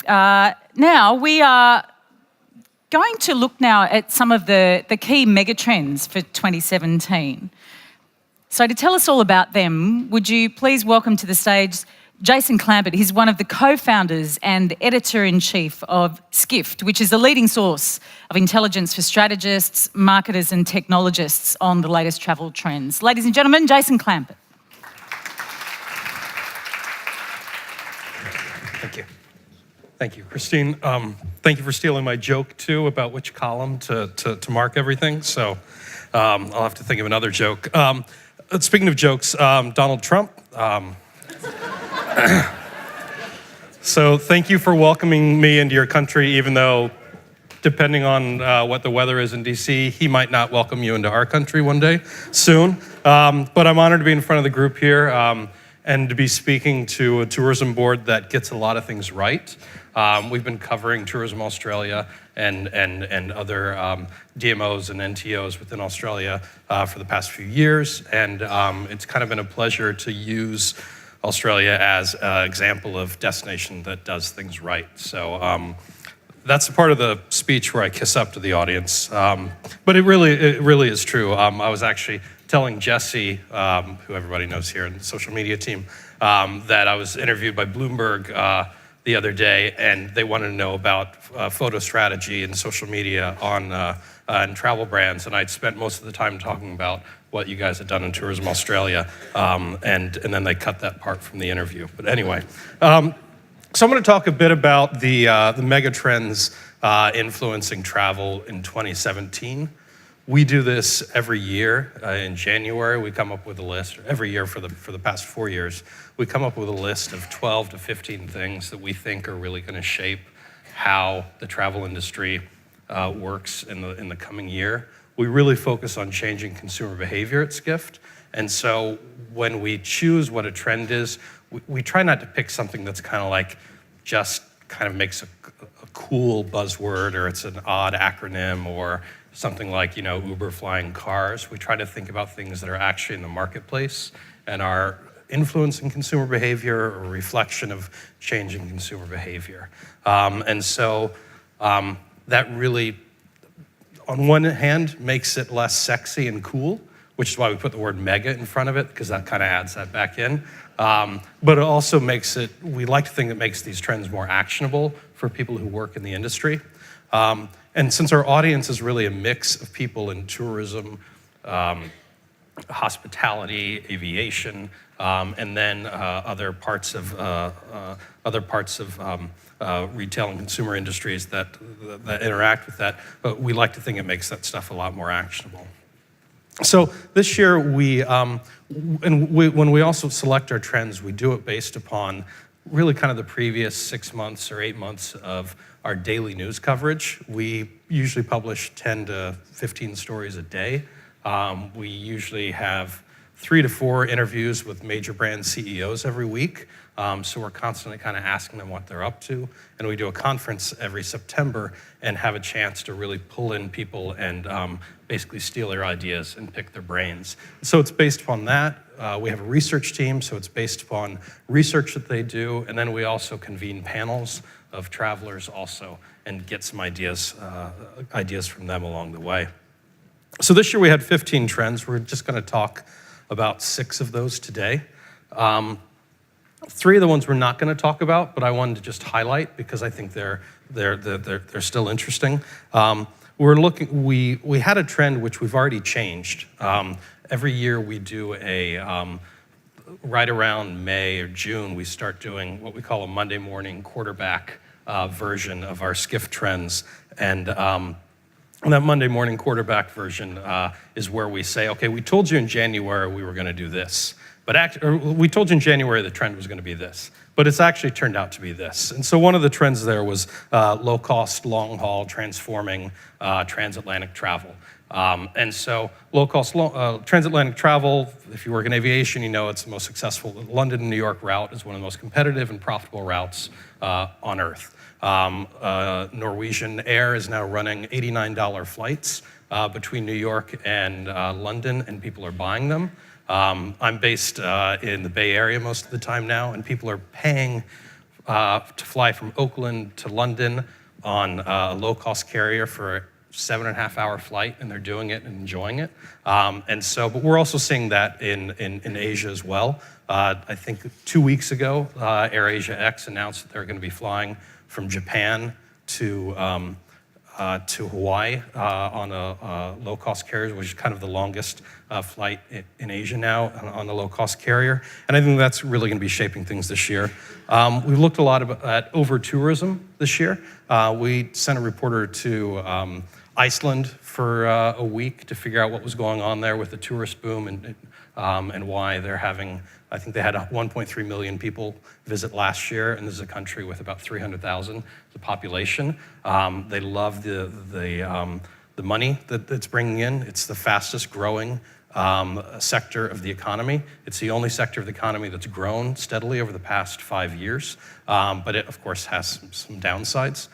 Now we are going to look now at some of the key megatrends for 2017. So to tell us all about them, would you please welcome to the stage Jason Clampett. He's one of the co-founders and editor-in-chief of Skift, which is the leading source of intelligence for strategists, marketers and technologists on the latest travel trends. Ladies and gentlemen, Jason Clampett. Thank you. Thank you, Christine. Thank you for stealing my joke, too, about which column to mark everything. So I'll have to think of another joke. Speaking of jokes, Donald Trump. So thank you for welcoming me into your country, even though, depending on what the weather is in DC, he might not welcome you into our country one day soon. But I'm honored to be in front of the group here and to be speaking to a tourism board that gets a lot of things right. We've been covering Tourism Australia and other DMOs and NTOs within Australia for the past few years, and it's kind of been a pleasure to use Australia as an example of destination that does things right. So that's the part of the speech where I kiss up to the audience, but it really is true. I was actually telling Jesse, who everybody knows here in the social media team, that I was interviewed by Bloomberg the other day, and they wanted to know about photo strategy and social media on travel brands, and I'd spent most of the time talking about what you guys had done in Tourism Australia, and then they cut that part from the interview. But anyway, so I'm going to talk a bit about the megatrends influencing travel in 2017. We do this every year. In January, we come up with a list. Every year for the past 4 years, we come up with a list of 12 to 15 things that we think are really going to shape how the travel industry works in the coming year. We really focus on changing consumer behavior at Skift. And so when we choose what a trend is, we try not to pick something that's kind of like just kind of makes a cool buzzword, or it's an odd acronym, or something like, Uber flying cars. We try to think about things that are actually in the marketplace and are influencing consumer behavior or a reflection of changing consumer behavior. And so that really, on one hand, makes it less sexy and cool, which is why we put the word mega in front of it, because that kind of adds that back in. But it also makes it, we like to think it makes these trends more actionable for people who work in the industry. And since our audience is really a mix of people in tourism, hospitality, aviation, and then other parts of retail and consumer industries that interact with that, but we like to think it makes that stuff a lot more actionable. So this year, when we also select our trends, we do it based upon really kind of the previous 6 months or 8 months of our daily news coverage. We usually publish 10 to 15 stories a day. We usually have 3 to 4 interviews with major brand CEOs every week. So we're constantly kind of asking them what they're up to. And we do a conference every September and have a chance to really pull in people and basically steal their ideas and pick their brains. So it's based upon that. We have a research team, so it's based upon research that they do. And then we also convene panels of travelers also and get some ideas from them along the way. So this year we had 15 trends. We're just going to talk about 6 of those today. 3 of the ones we're not going to talk about, but I wanted to just highlight because I think they're still interesting. We had a trend which we've already changed. Every year we do right around May or June, we start doing what we call a Monday morning quarterback version of our Skift trends. And that Monday morning quarterback version is where we say, okay, we told you in January we were going to do this. We told you in January the trend was going to be this, but it's actually turned out to be this. And so one of the trends there was low-cost, long-haul, transforming transatlantic travel. And so low-cost transatlantic travel, if you work in aviation, you know it's the most successful. The London and New York route is one of the most competitive and profitable routes on Earth. Norwegian Air is now running $89 flights between New York and London, and people are buying them. I'm based in the Bay Area most of the time now, and people are paying to fly from Oakland to London on a low-cost carrier for a 7.5-hour flight, and they're doing it and enjoying it. But we're also seeing that in Asia as well. I think 2 weeks ago, AirAsia X announced that they're going to be flying from Japan to Hawaii on a low-cost carrier, which is kind of the longest flight in Asia now on a low-cost carrier. And I think that's really going to be shaping things this year. We've looked a lot at over-tourism this year. We sent a reporter to Iceland for a week to figure out what was going on there with the tourist boom and why they're having, I think they had 1.3 million people visit last year, and this is a country with about 300,000 the population. They love the money that it's bringing in. It's the fastest growing sector of the economy. It's the only sector of the economy that's grown steadily over the past 5 years, but it, of course, has some downsides.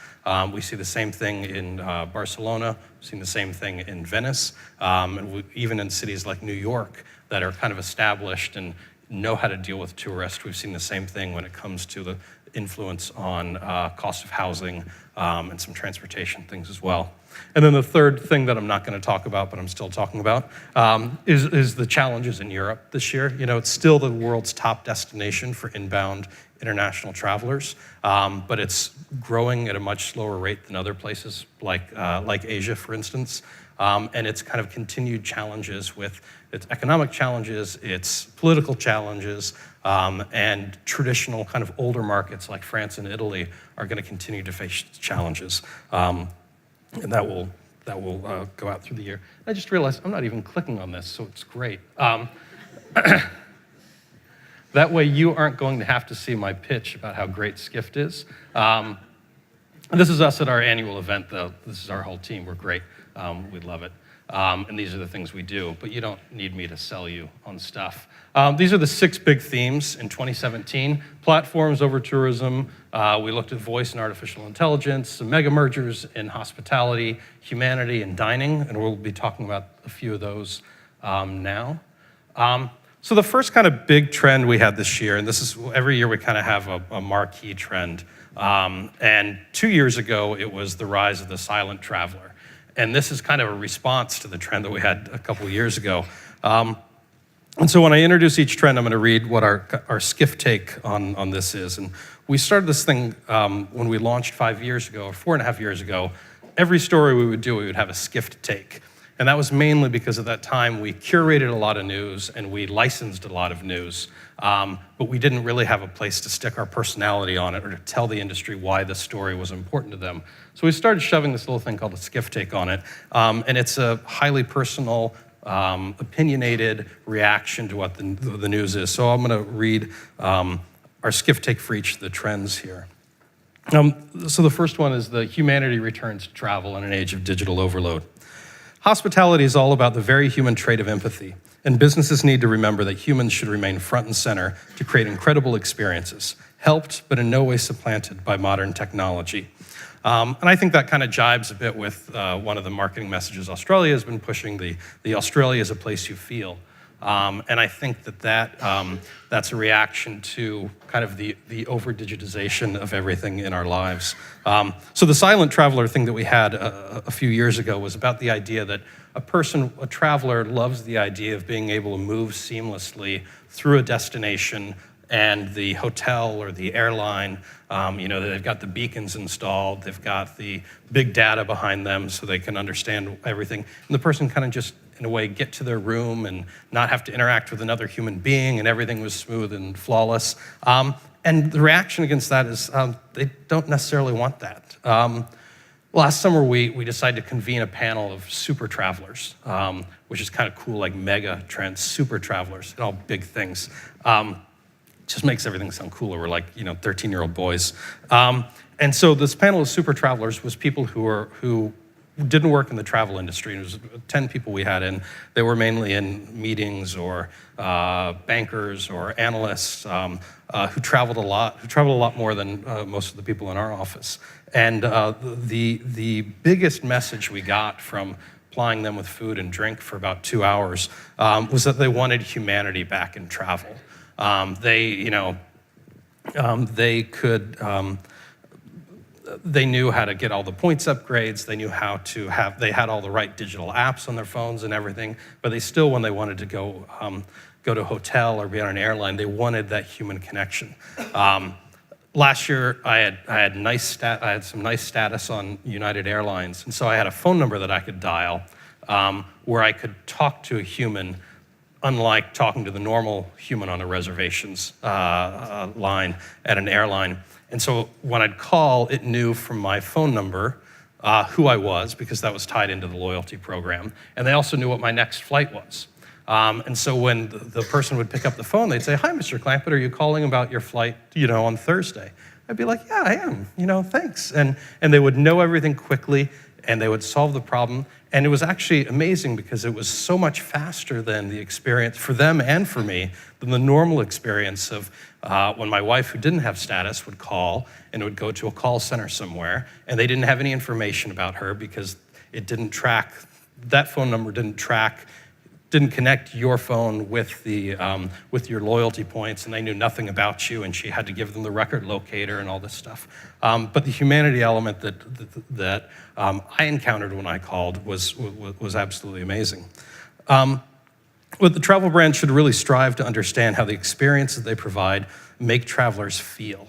We see the same thing in Barcelona. We've seen the same thing in Venice, and even in cities like New York that are kind of established and know how to deal with tourists. We've seen the same thing when it comes to the influence on cost of housing and some transportation things as well. And then the third thing that I'm not going to talk about, but I'm still talking about, is the challenges in Europe this year. You know, it's still the world's top destination for inbound international travelers, but it's growing at a much slower rate than other places like Asia, for instance. And it's kind of continued challenges with its economic challenges, its political challenges, and traditional kind of older markets like France and Italy are going to continue to face challenges. And that will go out through the year. I just realized I'm not even clicking on this, so it's great. That way you aren't going to have to see my pitch about how great Skift is. This is us at our annual event, though. This is our whole team. We're great. We love it. And these are the things we do, but you don't need me to sell you on stuff. These are the 6 big themes in 2017. Platforms over tourism. We looked at voice and artificial intelligence, some mega mergers in hospitality, humanity, and dining, and we'll be talking about a few of those now. So the first kind of big trend we had this year, and this is every year we kind of have a marquee trend, and 2 years ago it was the rise of the silent traveler. And this is kind of a response to the trend that we had a couple of years ago. And so when I introduce each trend, I'm going to read what our Skift take on this is. And we started this thing when we launched 5 years ago, or 4.5 years ago. Every story we would do, we would have a Skift take. And that was mainly because at that time we curated a lot of news and we licensed a lot of news, but we didn't really have a place to stick our personality on it or to tell the industry why the story was important to them. So we started shoving this little thing called a Skift take on it, and it's a highly personal, opinionated reaction to what the news is. So I'm going to read our Skift take for each of the trends here. So the first one is the humanity returns to travel in an age of digital overload. Hospitality is all about the very human trait of empathy, and businesses need to remember that humans should remain front and center to create incredible experiences, helped but in no way supplanted by modern technology. And I think that kind of jibes a bit with one of the marketing messages Australia has been pushing, the Australia is a place you feel. And I think that's a reaction to kind of the over-digitization of everything in our lives. So the silent traveler thing that we had a few years ago was about the idea that a traveler loves the idea of being able to move seamlessly through a destination and the hotel or the airline, they've got the beacons installed, they've got the big data behind them so they can understand everything. And the person kind of just, in a way, get to their room and not have to interact with another human being, and everything was smooth and flawless. And the reaction against that is they don't necessarily want that. Last summer, we decided to convene a panel of super travelers, which is kind of cool, like Megatrends, super travelers, and all big things. Just makes everything sound cooler. We're like, 13-year-old boys. And so this panel of super travelers was people who didn't work in the travel industry. It was 10 people we had in. They were mainly in meetings or bankers or analysts who traveled a lot more than most of the people in our office. And the biggest message we got from plying them with food and drink for about 2 hours was that they wanted humanity back in travel. They could, they knew how to get all the points upgrades. They knew how to have, they had all the right digital apps on their phones and everything, but they still, when they wanted to go to a hotel or be on an airline, they wanted that human connection. Last year, I had some nice status on United Airlines, and so I had a phone number that I could dial where I could talk to a human, unlike talking to the normal human on a reservations line at an airline. And so when I'd call, it knew from my phone number who I was, because that was tied into the loyalty program. And they also knew what my next flight was. And so when the person would pick up the phone, they'd say, "Hi, Mr. Clampett, are you calling about your flight, on Thursday?" I'd be like, "Yeah, I am, thanks." And they would know everything quickly, and they would solve the problem. And it was actually amazing because it was so much faster than the experience for them and for me than the normal experience of when my wife, who didn't have status, would call and would go to a call center somewhere, and they didn't have any information about her because it didn't track, that phone number didn't connect your phone with with your loyalty points, and they knew nothing about you, and she had to give them the record locator and all this stuff. But the humanity element that I encountered when I called was absolutely amazing. But the travel brands should really strive to understand how the experiences they provide make travelers feel.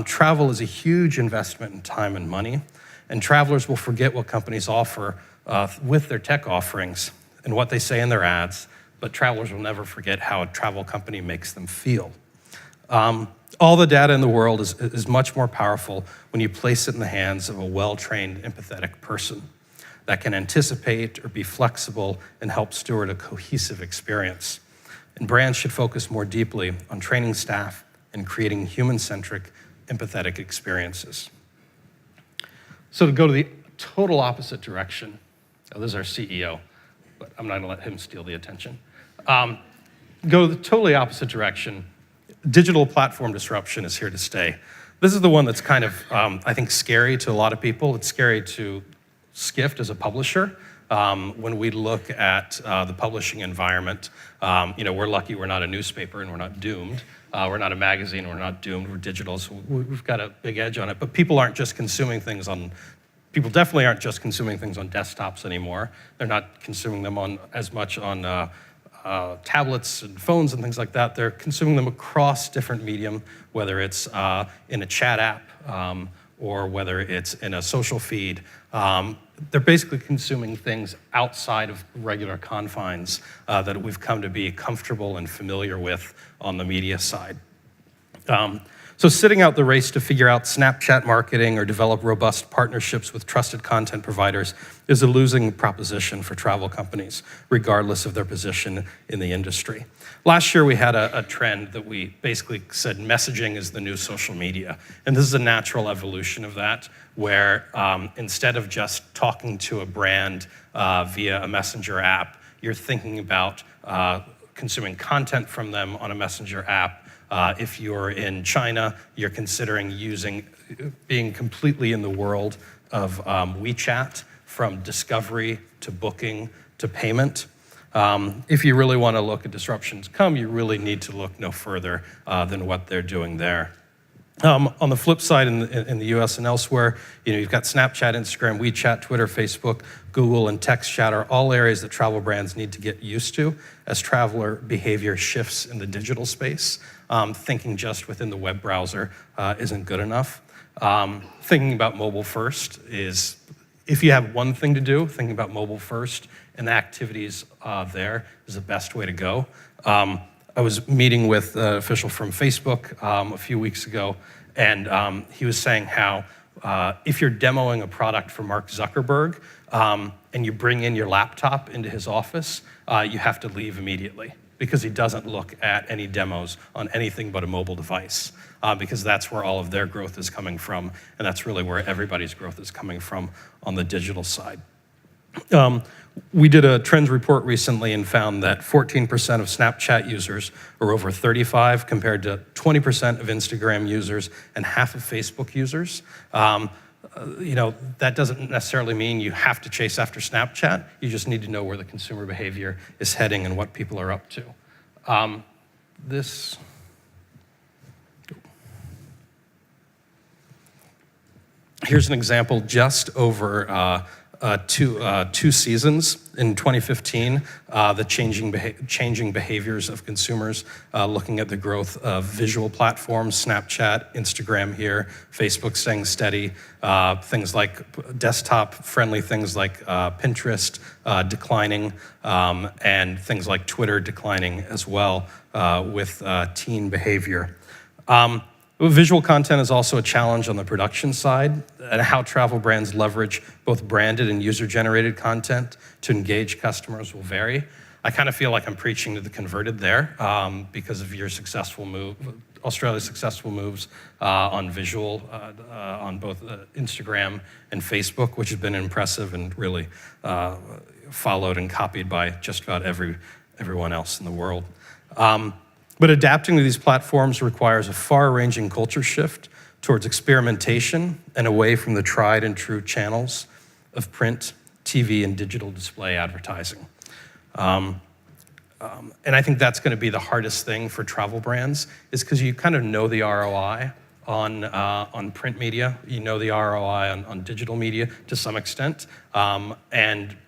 Travel is a huge investment in time and money, and travelers will forget what companies offer with their tech offerings and what they say in their ads, but travelers will never forget how a travel company makes them feel. All the data in the world is much more powerful when you place it in the hands of a well-trained, empathetic person that can anticipate or be flexible and help steward a cohesive experience. And brands should focus more deeply on training staff and creating human-centric, empathetic experiences. So to go to the total opposite direction, this is our CEO, but I'm not gonna let him steal the attention. Go to the totally opposite direction. Digital platform disruption is here to stay. This is the one that's kind of, I think, scary to a lot of people. It's scary to Skift as a publisher. When we look at the publishing environment, we're lucky we're not a newspaper and we're not doomed. We're not a magazine, we're not doomed, we're digital, so we've got a big edge on it. But people definitely aren't just consuming things on desktops anymore. They're not consuming them as much on tablets and phones and things like that. They're consuming them across different medium, whether it's in a chat app or whether it's in a social feed. They're basically consuming things outside of regular confines that we've come to be comfortable and familiar with on the media side. So sitting out the race to figure out Snapchat marketing or develop robust partnerships with trusted content providers is a losing proposition for travel companies, regardless of their position in the industry. Last year, we had a trend that we basically said messaging is the new social media. And this is a natural evolution of that, where instead of just talking to a brand via a messenger app, you're thinking about consuming content from them on a messenger app. If you're in China, you're considering being completely in the world of WeChat, from discovery to booking to payment. If you really want to look at disruptions come, you really need to look no further than what they're doing there. On the flip side, in the US and elsewhere, you've got Snapchat, Instagram, WeChat, Twitter, Facebook, Google, and text chat are all areas that travel brands need to get used to as traveler behavior shifts in the digital space. Thinking just within the web browser isn't good enough. Thinking about mobile first is, if you have one thing to do, thinking about mobile first and the activities there is the best way to go. I was meeting with an official from Facebook a few weeks ago, and he was saying how if you're demoing a product for Mark Zuckerberg and you bring in your laptop into his office, you have to leave immediately because he doesn't look at any demos on anything but a mobile device because that's where all of their growth is coming from, and that's really where everybody's growth is coming from on the digital side. We did a trends report recently and found that 14% of Snapchat users are over 35 compared to 20% of Instagram users and half of Facebook users. That doesn't necessarily mean you have to chase after Snapchat. You just need to know where the consumer behavior is heading and what people are up to. Here's an example just over two seasons. In 2015, the changing behaviors of consumers, looking at the growth of visual platforms, Snapchat, Instagram here, Facebook staying steady, things like desktop-friendly things like Pinterest declining, and things like Twitter declining as well with teen behavior. Visual content is also a challenge on the production side, and how travel brands leverage both branded and user-generated content to engage customers will vary. I kind of feel like I'm preaching to the converted there because of your Australia's successful moves on visual on both Instagram and Facebook, which has been impressive and really followed and copied by just about everyone else in the world. But adapting to these platforms requires a far-ranging culture shift towards experimentation and away from the tried and true channels of print, TV, and digital display advertising. And I think that's going to be the hardest thing for travel brands, is because you kind of know the ROI on print media, you know the ROI on digital media to some extent, but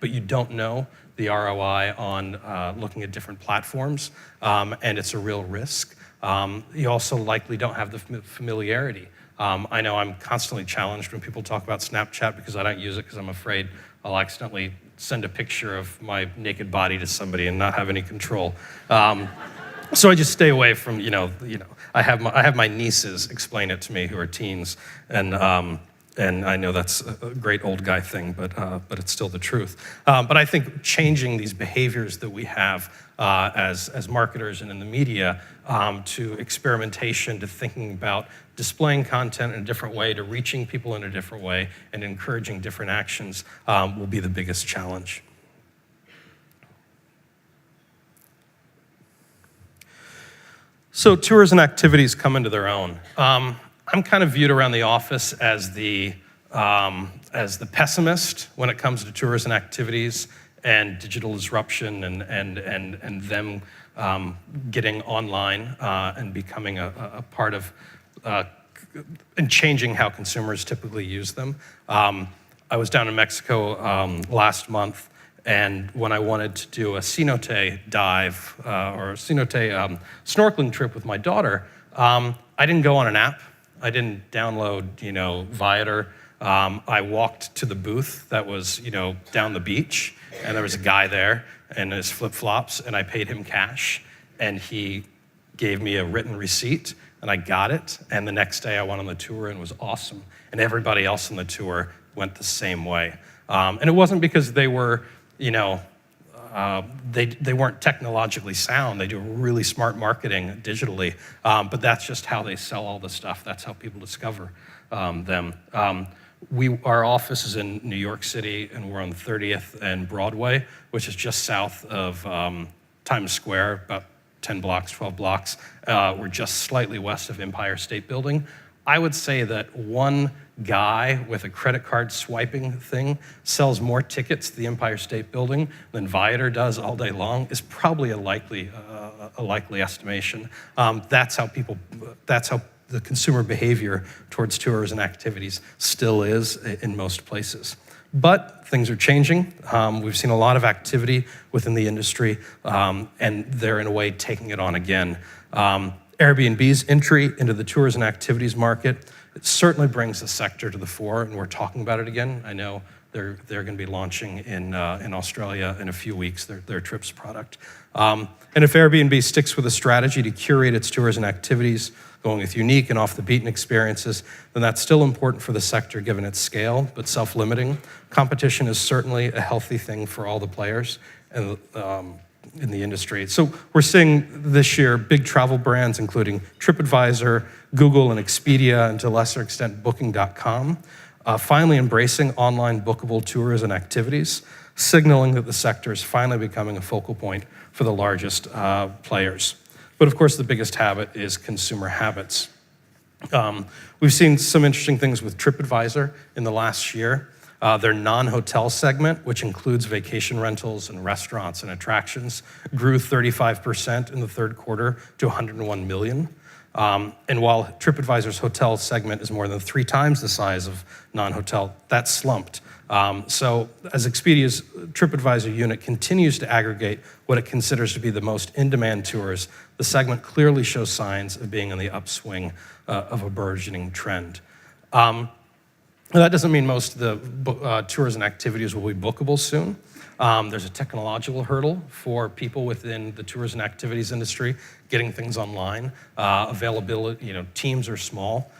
you don't know the ROI on looking at different platforms, and it's a real risk. You also likely don't have the familiarity. I know I'm constantly challenged when people talk about Snapchat because I don't use it because I'm afraid I'll accidentally send a picture of my naked body to somebody and not have any control. So I just stay away from, I have my nieces explain it to me who are teens, and I know that's a great old guy thing, but it's still the truth. But I think changing these behaviors that we have as marketers and in the media to experimentation, to thinking about displaying content in a different way, to reaching people in a different way, and encouraging different actions will be the biggest challenge. So tours and activities come into their own. I'm kind of viewed around the office as the pessimist when it comes to tours and activities and digital disruption and them getting online and becoming a part of and changing how consumers typically use them. I was down in Mexico last month, and when I wanted to do a cenote dive or a cenote snorkeling trip with my daughter, I didn't go on an app. I didn't download, Viator. I walked to the booth that was, down the beach, and there was a guy there in his flip-flops, and I paid him cash, and he gave me a written receipt, and I got it, and the next day I went on the tour, and it was awesome, and everybody else on the tour went the same way. And it wasn't because they were, they weren't technologically sound. They do really smart marketing digitally, but that's just how they sell all the stuff. That's how people discover them. Our office is in New York City, and we're on 30th and Broadway, which is just south of Times Square, about 10 blocks, 12 blocks. We're just slightly west of Empire State Building. I would say that one guy with a credit card swiping thing sells more tickets to the Empire State Building than Viator does all day long is probably a likely estimation. That's how the consumer behavior towards tours and activities still is in most places. But things are changing. We've seen a lot of activity within the industry, and they're in a way taking it on again. Airbnb's entry into the tours and activities market, it certainly brings the sector to the fore, and we're talking about it again. I know they're going to be launching in Australia in a few weeks, their trips product. And if Airbnb sticks with a strategy to curate its tours and activities, going with unique and off-the-beaten experiences, then that's still important for the sector given its scale, but self-limiting. Competition is certainly a healthy thing for all the players and in the industry. So we're seeing this year big travel brands, including TripAdvisor, Google, and Expedia, and to a lesser extent, Booking.com, finally embracing online bookable tours and activities, signaling that the sector is finally becoming a focal point for the largest players. But of course, the biggest habit is consumer habits. We've seen some interesting things with TripAdvisor in the last year. Their non-hotel segment, which includes vacation rentals and restaurants and attractions, grew 35% in the third quarter to 101 million. And while TripAdvisor's hotel segment is more than 3 times the size of non-hotel, that's slumped. So as Expedia's TripAdvisor unit continues to aggregate what it considers to be the most in-demand tours, the segment clearly shows signs of being on the upswing of a burgeoning trend. That doesn't mean most of the tours and activities will be bookable soon. There's a technological hurdle for people within the tours and activities industry getting things online. Availability, teams are small.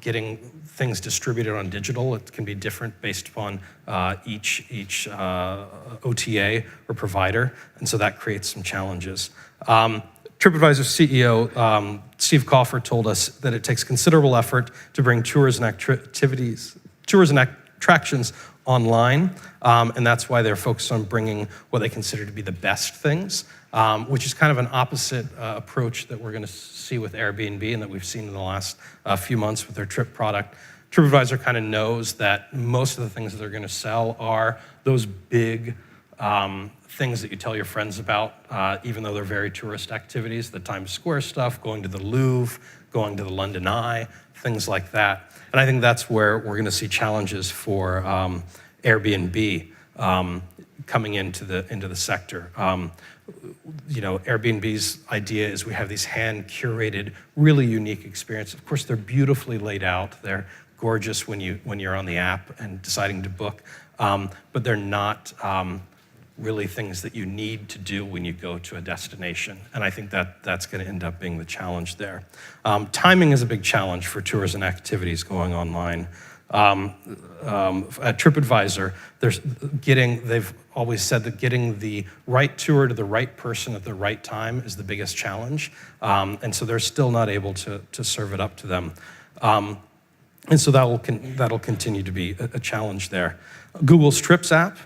Getting things distributed on digital, it can be different based upon each OTA or provider, and so that creates some challenges. TripAdvisor's CEO, Steve Kaufer, told us that it takes considerable effort to bring tours and attractions online, and that's why they're focused on bringing what they consider to be the best things, which is kind of an opposite approach that we're going to see with Airbnb and that we've seen in the last few months with their trip product. TripAdvisor kind of knows that most of the things that they're going to sell are those big things that you tell your friends about, even though they're very tourist activities, the Times Square stuff, going to the Louvre, going to the London Eye, things like that. And I think that's where we're going to see challenges for Airbnb coming into the sector. Airbnb's idea is we have these hand-curated, really unique experiences. Of course, they're beautifully laid out. They're gorgeous when you're on the app and deciding to book, but they're not really things that you need to do when you go to a destination. And I think that's going to end up being the challenge there. Timing is a big challenge for tours and activities going online. At TripAdvisor, they've always said that getting the right tour to the right person at the right time is the biggest challenge. And so they're still not able to serve it up to them. And so that'll continue to be a challenge there. Google's Trips app,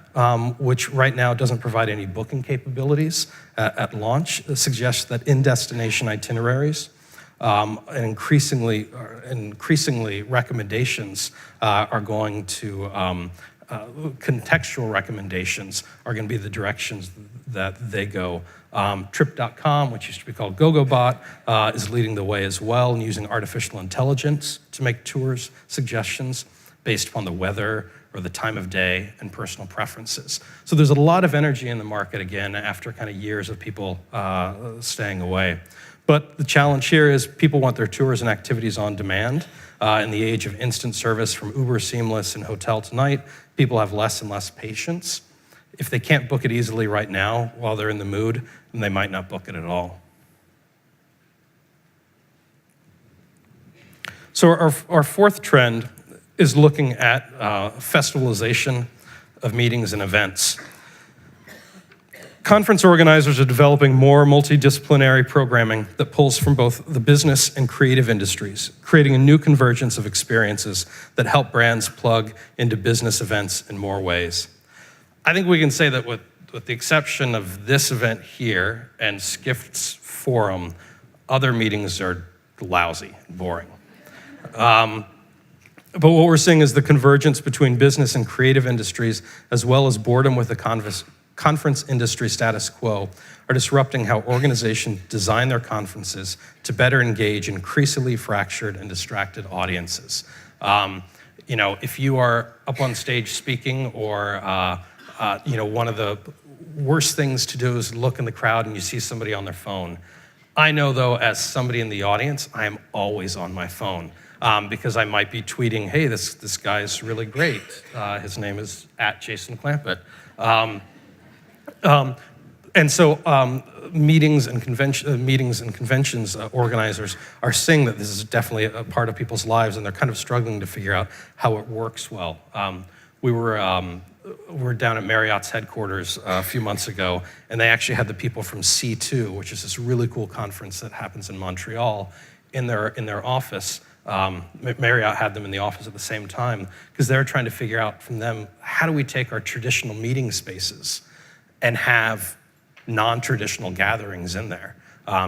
which right now doesn't provide any booking capabilities at launch, suggests that in-destination itineraries and increasingly recommendations are going to, contextual recommendations are going to be the directions that they go. Trip.com, which used to be called GoGoBot, is leading the way as well and using artificial intelligence to make tours suggestions based upon the weather or the time of day and personal preferences. So there's a lot of energy in the market again after kind of years of people staying away. But the challenge here is people want their tours and activities on demand. In the age of instant service from Uber Seamless and Hotel Tonight, people have less and less patience. If they can't book it easily right now while they're in the mood, then they might not book it at all. So our fourth trend is looking at festivalization of meetings and events. Conference organizers are developing more multidisciplinary programming that pulls from both the business and creative industries, creating a new convergence of experiences that help brands plug into business events in more ways. I think we can say that with the exception of this event here and Skift's forum, other meetings are lousy and boring. But what we're seeing is the convergence between business and creative industries, as well as boredom with the conference industry status quo, are disrupting how organizations design their conferences to better engage increasingly fractured and distracted audiences. If you are up on stage speaking or one of the worst things to do is look in the crowd and you see somebody on their phone. I know, though, as somebody in the audience, I am always on my phone because I might be tweeting, hey, this guy is really great. His name is @JasonClampett. And so meetings and conventions organizers are seeing that this is definitely a part of people's lives, and they're kind of struggling to figure out how it works well. We were down at Marriott's headquarters a few months ago, and they actually had the people from C2, which is this really cool conference that happens in Montreal, in their office. Marriott had them in the office at the same time because they're trying to figure out from them, how do we take our traditional meeting spaces and have non-traditional gatherings in there?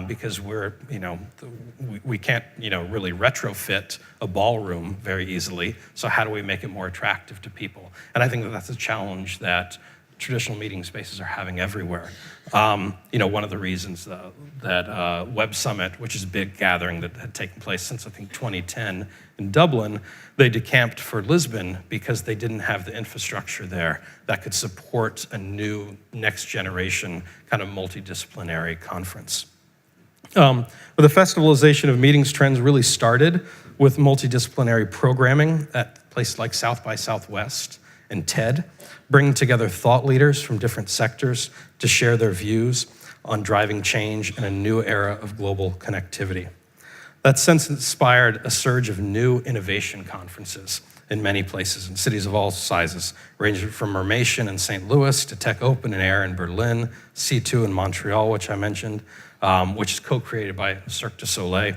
Because we can't, really retrofit a ballroom very easily. So how do we make it more attractive to people? And I think that that's a challenge that traditional meeting spaces are having everywhere. One of the reasons that Web Summit, which is a big gathering that had taken place since I think 2010 in Dublin, they decamped for Lisbon because they didn't have the infrastructure there that could support a new next generation kind of multidisciplinary conference. But the festivalization of meetings trends really started with multidisciplinary programming at places like South by Southwest and TED, bringing together thought leaders from different sectors to share their views on driving change in a new era of global connectivity. That since inspired a surge of new innovation conferences in many places in cities of all sizes, ranging from Mermation in St. Louis to Tech Open and Air in Berlin, C2 in Montreal, which I mentioned, which is co-created by Cirque du Soleil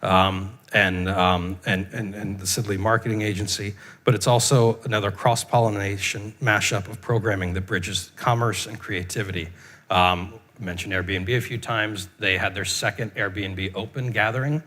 and the Sidley Marketing Agency. But it's also another cross-pollination mashup of programming that bridges commerce and creativity. I mentioned Airbnb a few times. They had their second Airbnb Open gathering.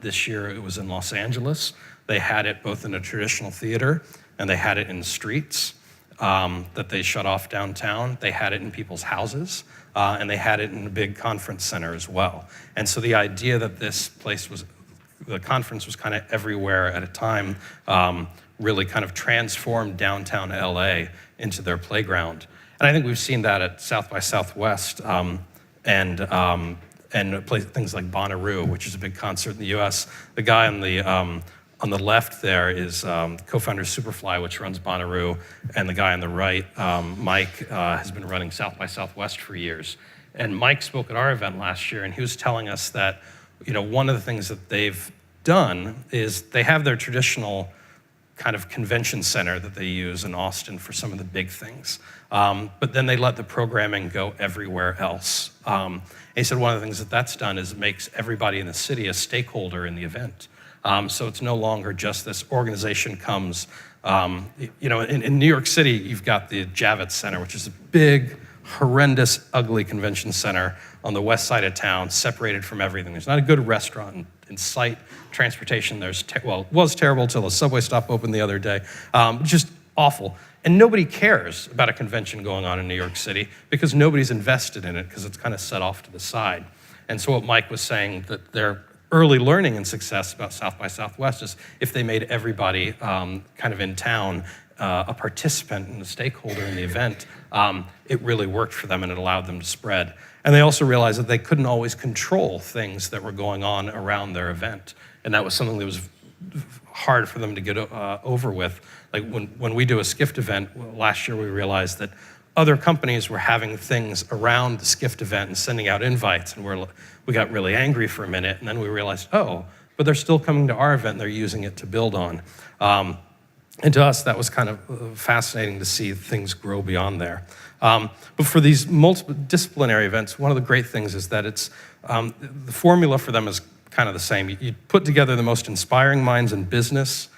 This year it was in Los Angeles. They had it both in a traditional theater and they had it in streets that they shut off downtown. They had it in people's houses and they had it in a big conference center as well. And so the idea that the conference was kind of everywhere at a time really kind of transformed downtown LA into their playground. And I think we've seen that at South by Southwest and things like Bonnaroo, which is a big concert in the US. The guy on the left there is co-founder of Superfly, which runs Bonnaroo, and the guy on the right, Mike, has been running South by Southwest for years. And Mike spoke at our event last year, and he was telling us that one of the things that they've done is they have their traditional kind of convention center that they use in Austin for some of the big things. But then they let the programming go everywhere else. And he said one of the things that's done is it makes everybody in the city a stakeholder in the event. So it's no longer just this organization comes, in New York City, you've got the Javits Center, which is a big, horrendous, ugly convention center on the west side of town, separated from everything. There's not a good restaurant in sight. Transportation, it was terrible until a subway stop opened the other day. Just awful. And nobody cares about a convention going on in New York City because nobody's invested in it because it's kind of set off to the side. And so what Mike was saying, that their early learning and success about South by Southwest is if they made everybody kind of in town a participant and a stakeholder in the event, it really worked for them and it allowed them to spread. And they also realized that they couldn't always control things that were going on around their event. And that was something that was hard for them to get over with. Like when we do a Skift event, last year we realized that other companies were having things around the Skift event and sending out invites, and we got really angry for a minute, and then we realized, but they're still coming to our event, and they're using it to build on. And to us, that was kind of fascinating to see things grow beyond there. But for these multidisciplinary events, one of the great things is that it's the formula for them is kind of the same. You put together the most inspiring minds in business,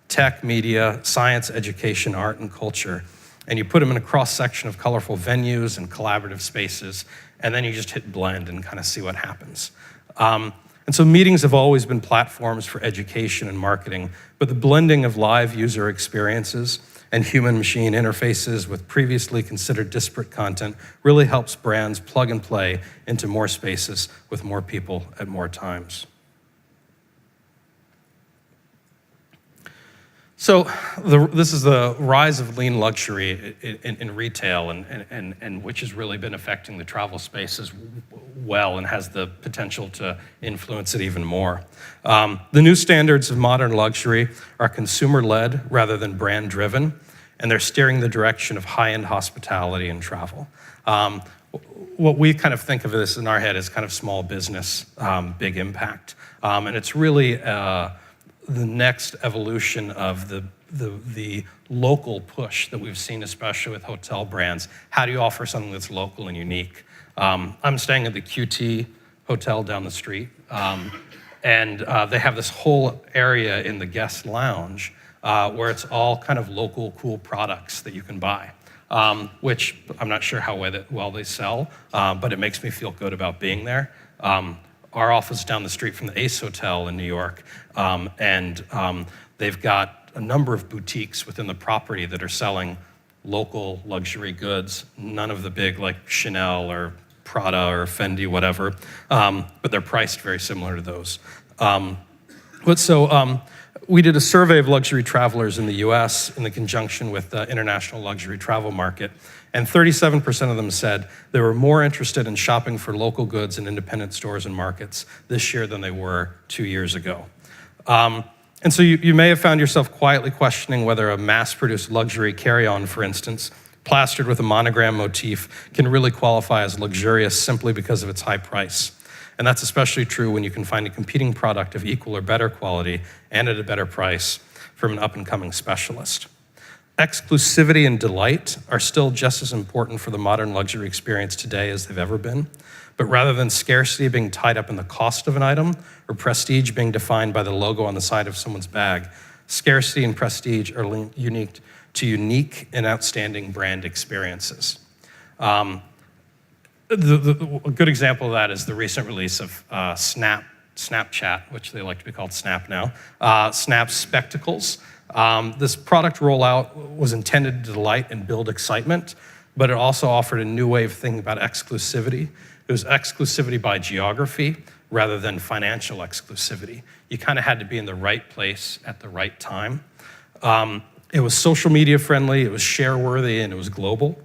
tech, media, science, education, art, and culture, and you put them in a cross-section of colorful venues and collaborative spaces, and then you just hit blend and kind of see what happens. And so meetings have always been platforms for education and marketing, but the blending of live user experiences and human-machine interfaces with previously considered disparate content really helps brands plug and play into more spaces with more people at more times. So this is the rise of lean luxury in retail, and which has really been affecting the travel space as well and has the potential to influence it even more. The new standards of modern luxury are consumer-led rather than brand-driven, and they're steering the direction of high-end hospitality and travel. What we kind of think of this in our head as kind of small business, big impact. And it's really the next evolution of the local push that we've seen, especially with hotel brands. How do you offer something that's local and unique? I'm staying at the QT Hotel down the street, and they have this whole area in the guest lounge where it's all kind of local cool products that you can buy, which I'm not sure how well they sell, but it makes me feel good about being there. Our office is down the street from the Ace Hotel in New York, and they've got a number of boutiques within the property that are selling local luxury goods, none of the big like Chanel or Prada or Fendi, whatever, but they're priced very similar to those. We did a survey of luxury travelers in the US in the conjunction with the international luxury travel market, and 37% of them said they were more interested in shopping for local goods in independent stores and markets this year than they were 2 years ago. And so you may have found yourself quietly questioning whether a mass-produced luxury carry-on, for instance, plastered with a monogram motif, can really qualify as luxurious simply because of its high price. And that's especially true when you can find a competing product of equal or better quality and at a better price from an up-and-coming specialist. Exclusivity and delight are still just as important for the modern luxury experience today as they've ever been. But rather than scarcity being tied up in the cost of an item or prestige being defined by the logo on the side of someone's bag, scarcity and prestige are linked to unique and outstanding brand experiences. A good example of that is the recent release of Snapchat, which they like to be called Snap now, Snap Spectacles. This product rollout was intended to delight and build excitement, but it also offered a new way of thinking about exclusivity. It was exclusivity by geography rather than financial exclusivity. You kind of had to be in the right place at the right time. It was social media friendly, it was share worthy, and it was global.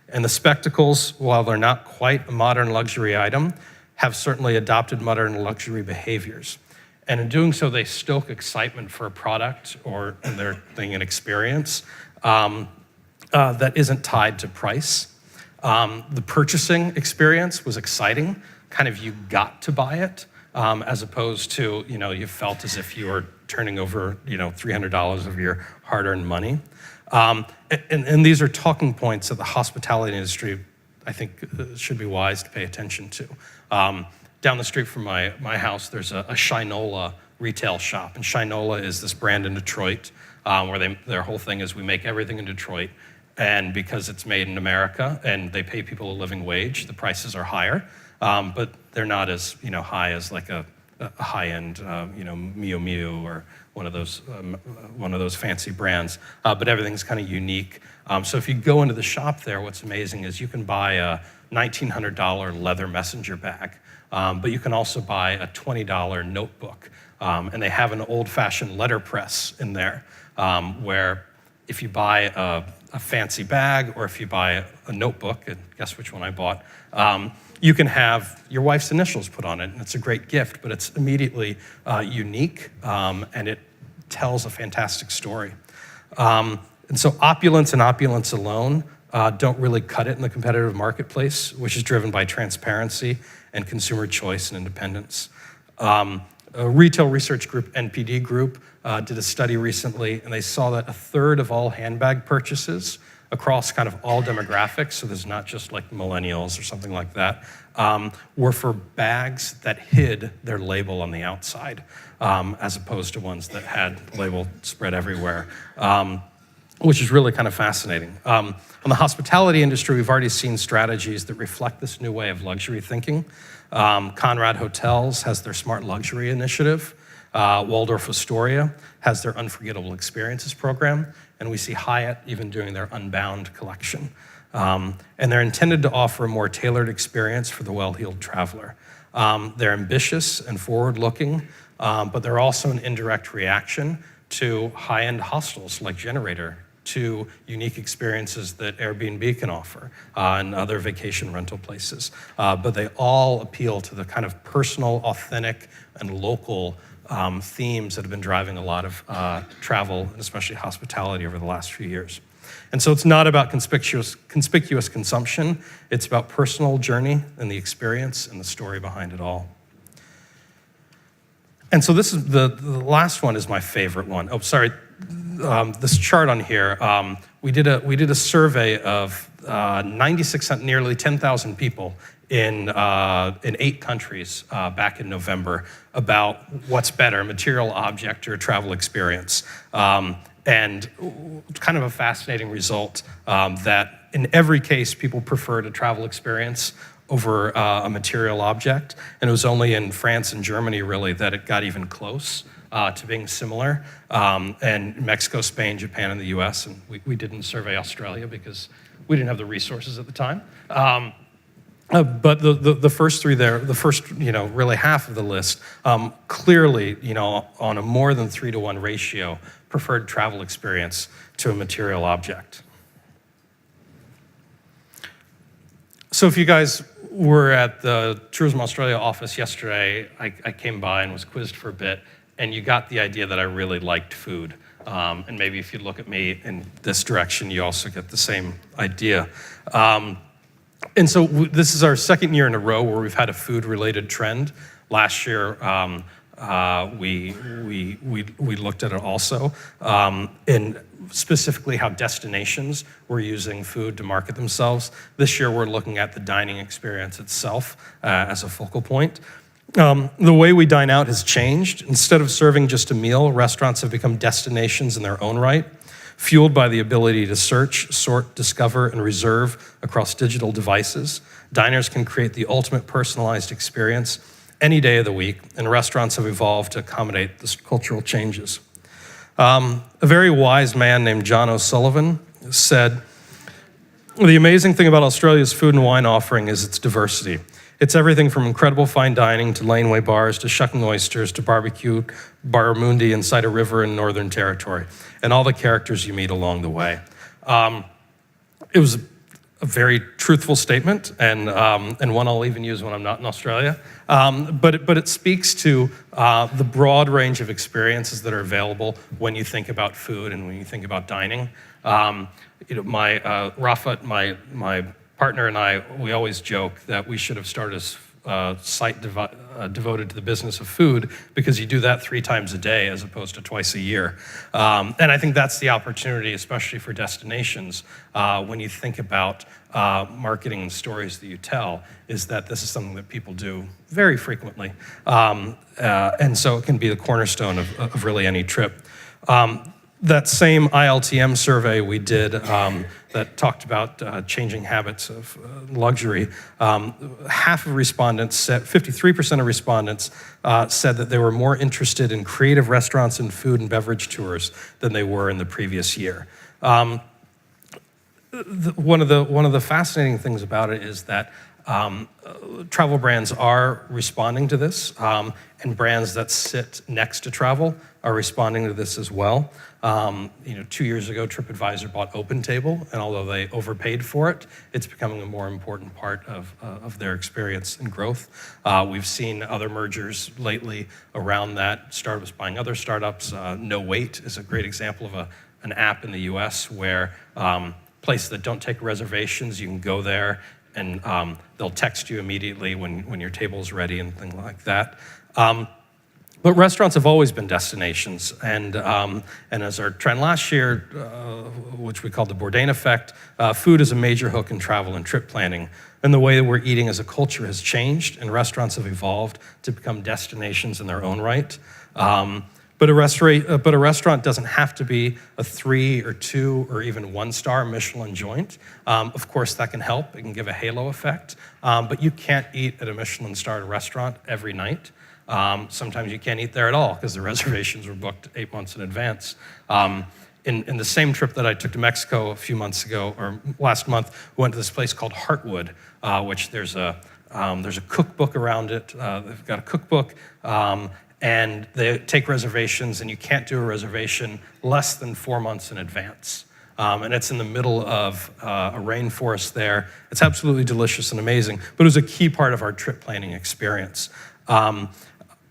And the spectacles, while they're not quite a modern luxury item, have certainly adopted modern luxury behaviors. And in doing so, they stoke excitement for a product or an experience that isn't tied to price. The purchasing experience was exciting, kind of you got to buy it, as opposed to, you felt as if you were turning over, $300 of your hard-earned money. And these are talking points that the hospitality industry, I think, should be wise to pay attention to. Down the street from my house, there's a Shinola retail shop. And Shinola is this brand in Detroit where their whole thing is we make everything in Detroit. And because it's made in America and they pay people a living wage, the prices are higher. But they're not as high as like a high-end Miu Miu or one of those fancy brands. But everything's kind of unique. So if you go into the shop there, what's amazing is you can buy a $1,900 leather messenger bag, but you can also buy a $20 notebook. And they have an old-fashioned letterpress in there where if you buy a fancy bag or if you buy a notebook, and guess which one I bought, you can have your wife's initials put on it, and it's a great gift, but it's immediately unique, and it tells a fantastic story. And so opulence and opulence alone don't really cut it in the competitive marketplace, which is driven by transparency and consumer choice and independence. A retail research group, NPD Group, did a study recently, and they saw that a third of all handbag purchases across kind of all demographics, so there's not just like millennials or something like that, were for bags that hid their label on the outside, as opposed to ones that had the label spread everywhere, which is really kind of fascinating. On the hospitality industry, we've already seen strategies that reflect this new way of luxury thinking. Conrad Hotels has their Smart Luxury initiative. Waldorf Astoria has their Unforgettable Experiences program, and we see Hyatt even doing their Unbound collection. And they're intended to offer a more tailored experience for the well-heeled traveler. They're ambitious and forward-looking, but they're also an indirect reaction to high-end hostels like Generator, to unique experiences that Airbnb can offer and other vacation rental places. But they all appeal to the kind of personal, authentic, and local themes that have been driving a lot of travel, and especially hospitality, over the last few years. And so it's not about conspicuous consumption, it's about personal journey and the experience and the story behind it all. And so this is the last one is my favorite one. Oh, sorry, this chart on here, we did a survey of 96, nearly 10,000 people in 8 countries back in November about what's better, material object or travel experience. And kind of a fascinating result that in every case, people preferred a travel experience over a material object. And it was only in France and Germany, really, that it got even close. to being similar. And Mexico, Spain, Japan, and the US. And we didn't survey Australia because we didn't have the resources at the time. But the first three there, the first, really half of the list, clearly, on a more than 3-to-1 ratio, preferred travel experience to a material object. So if you guys were at the Tourism Australia office yesterday, I came by and was quizzed for a bit, and you got the idea that I really liked food. And maybe if you look at me in this direction, you also get the same idea. And so this is our second year in a row where we've had a food-related trend. Last year, we looked at it also, and specifically how destinations were using food to market themselves. This year, we're looking at the dining experience itself as a focal point. The way we dine out has changed. Instead of serving just a meal, restaurants have become destinations in their own right, fueled by the ability to search, sort, discover, and reserve across digital devices. Diners can create the ultimate personalized experience any day of the week, and restaurants have evolved to accommodate these cultural changes. A very wise man named John O'Sullivan said, "The amazing thing about Australia's food and wine offering is its diversity. It's everything from incredible fine dining to laneway bars to shucking oysters to barbecue barramundi inside a river in Northern Territory, and all the characters you meet along the way." It was a very truthful statement, and one I'll even use when I'm not in Australia. But it speaks to the broad range of experiences that are available when you think about food and when you think about dining. Rafat, my partner, and I, we always joke that we should have started a site devoted to the business of food, because you do that 3 times a day as opposed to twice a year. And I think that's the opportunity, especially for destinations, when you think about marketing and stories that you tell, is that this is something that people do very frequently. And so it can be the cornerstone of really any trip. That same ILTM survey we did that talked about changing habits of luxury, half of respondents said, 53% of respondents said that they were more interested in creative restaurants and food and beverage tours than they were in the previous year. One of the fascinating things about it is that travel brands are responding to this, and brands that sit next to travel are responding to this as well. 2 years ago, TripAdvisor bought OpenTable, and although they overpaid for it, it's becoming a more important part of their experience and growth. We've seen other mergers lately around that, startups buying other startups. No Wait is a great example of an app in the US where places that don't take reservations, you can go there and they'll text you immediately when your table's ready and things like that. But restaurants have always been destinations, and as our trend last year, which we called the Bourdain effect, food is a major hook in travel and trip planning. And the way that we're eating as a culture has changed, and restaurants have evolved to become destinations in their own right. But a restaurant doesn't have to be a 3 or 2 or even 1-star Michelin joint. Of course, that can help. It can give a halo effect. But you can't eat at a Michelin-starred restaurant every night. Sometimes you can't eat there at all because the reservations were booked 8 months in advance. In the same trip that I took to Mexico a few months ago, or last month, we went to this place called Heartwood, which there's a cookbook around it. They've got a cookbook, and they take reservations, and you can't do a reservation less than 4 months in advance. And it's in the middle of a rainforest there. It's absolutely delicious and amazing, but it was a key part of our trip planning experience.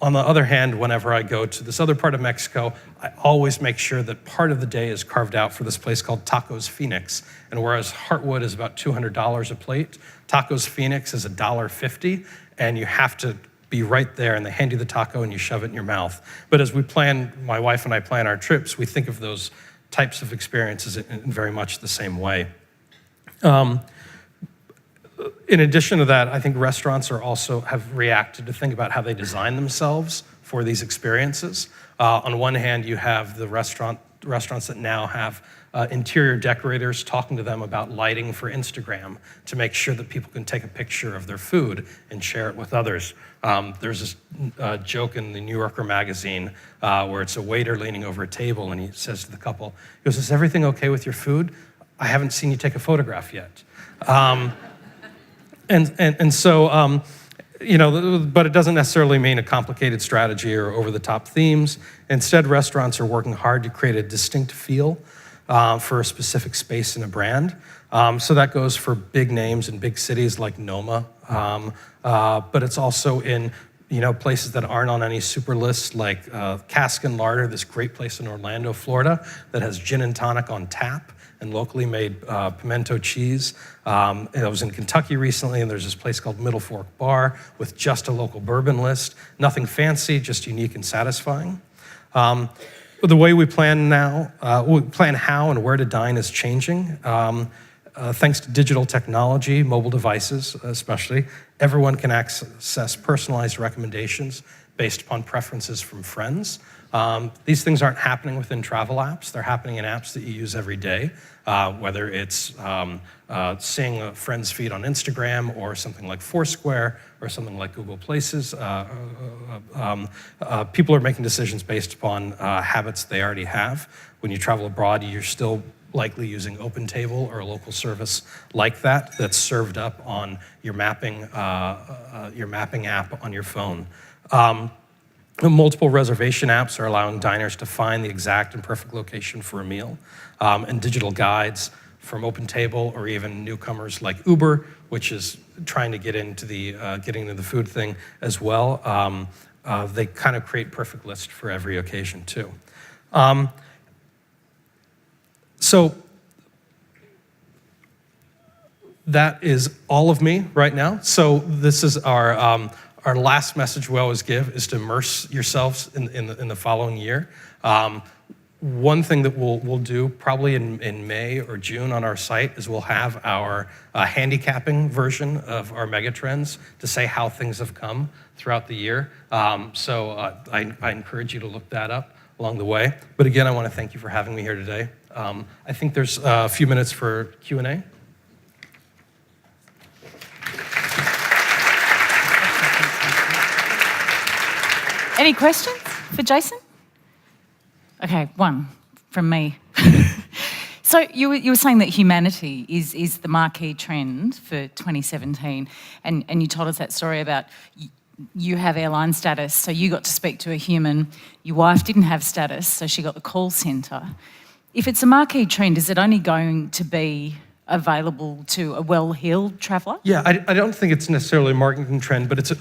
On the other hand, whenever I go to this other part of Mexico, I always make sure that part of the day is carved out for this place called Tacos Phoenix. And whereas Heartwood is about $200 a plate, Tacos Phoenix is $1.50, and you have to be right there, and they hand you the taco and you shove it in your mouth. But as we plan, my wife and I plan our trips, we think of those types of experiences in very much the same way. In addition to that, I think restaurants have reacted to think about how they design themselves for these experiences. On one hand, you have the restaurant restaurants that now have interior decorators talking to them about lighting for Instagram to make sure that people can take a picture of their food and share it with others. There's this joke in the New Yorker magazine where it's a waiter leaning over a table and he says to the couple, he goes, "Is everything okay with your food? I haven't seen you take a photograph yet." So, but it doesn't necessarily mean a complicated strategy or over-the-top themes. Instead, restaurants are working hard to create a distinct feel for a specific space in a brand. So that goes for big names in big cities like Noma, but it's also in places that aren't on any super lists like Cask and Larder, this great place in Orlando, Florida, that has gin and tonic on tap and locally made pimento cheese. I was in Kentucky recently, and there's this place called Middle Fork Bar with just a local bourbon list. Nothing fancy, just unique and satisfying. The way we plan how and where to dine is changing. Thanks to digital technology, mobile devices especially, everyone can access personalized recommendations based upon preferences from friends. These things aren't happening within travel apps. They're happening in apps that you use every day, whether it's seeing a friend's feed on Instagram or something like Foursquare or something like Google Places. People are making decisions based upon habits they already have. When you travel abroad, you're still likely using OpenTable or a local service like that that's served up on your mapping app on your phone. Multiple reservation apps are allowing diners to find the exact and perfect location for a meal, and digital guides from OpenTable or even newcomers like Uber, which is trying to get into the food thing as well. They kind of create perfect lists for every occasion too. So that is all of me right now. So this is our last message we always give is to immerse yourselves in the following year. One thing that we'll do probably in May or June on our site is we'll have our handicapping version of our Megatrends to say how things have come throughout the year. So I encourage you to look that up along the way. But again, I want to thank you for having me here today. I think there's a few minutes for Q&A. Any questions for Jason? Okay, one from me. So you were saying that humanity is the marquee trend for 2017, and you told us that story about you have airline status, so you got to speak to a human. Your wife didn't have status, so she got the call centre. If it's a marquee trend, is it only going to be available to a well-heeled traveller? Yeah, I don't think it's necessarily a marketing trend, but it's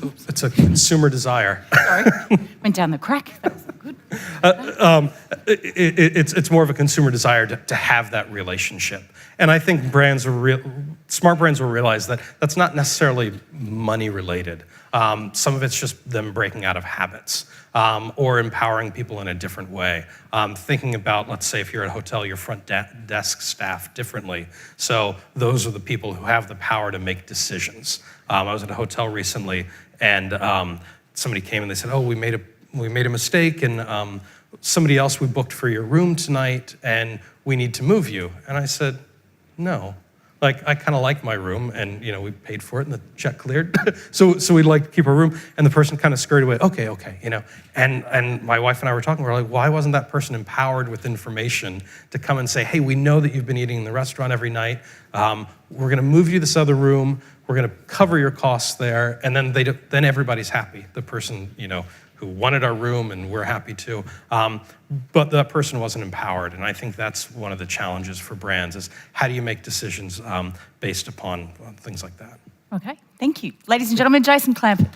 a consumer desire. Sorry, went down the crack. That was good. It's more of a consumer desire to have that relationship. And I think smart brands will realize that that's not necessarily money related. Some of it's just them breaking out of habits or empowering people in a different way. Thinking about, let's say if you're at a hotel, your front desk staff differently. So those are the people who have the power to make decisions. I was at a hotel recently and somebody came and they said, "Oh, we made a mistake and somebody else we booked for your room tonight and we need to move you." And I said, "No. Like, I kind of like my room, and we paid for it, and the check cleared, so we'd like to keep our room." And the person kind of scurried away. Okay, and my wife and I were talking. We're like, why wasn't that person empowered with information to come and say, "Hey, we know that you've been eating in the restaurant every night. We're going to move you to this other room. We're going to cover your costs there," and then everybody's happy. The person who wanted our room, and we're happy too. But that person wasn't empowered, and I think that's one of the challenges for brands is how do you make decisions based upon things like that. Okay, thank you. Ladies and gentlemen, Jason Clamp.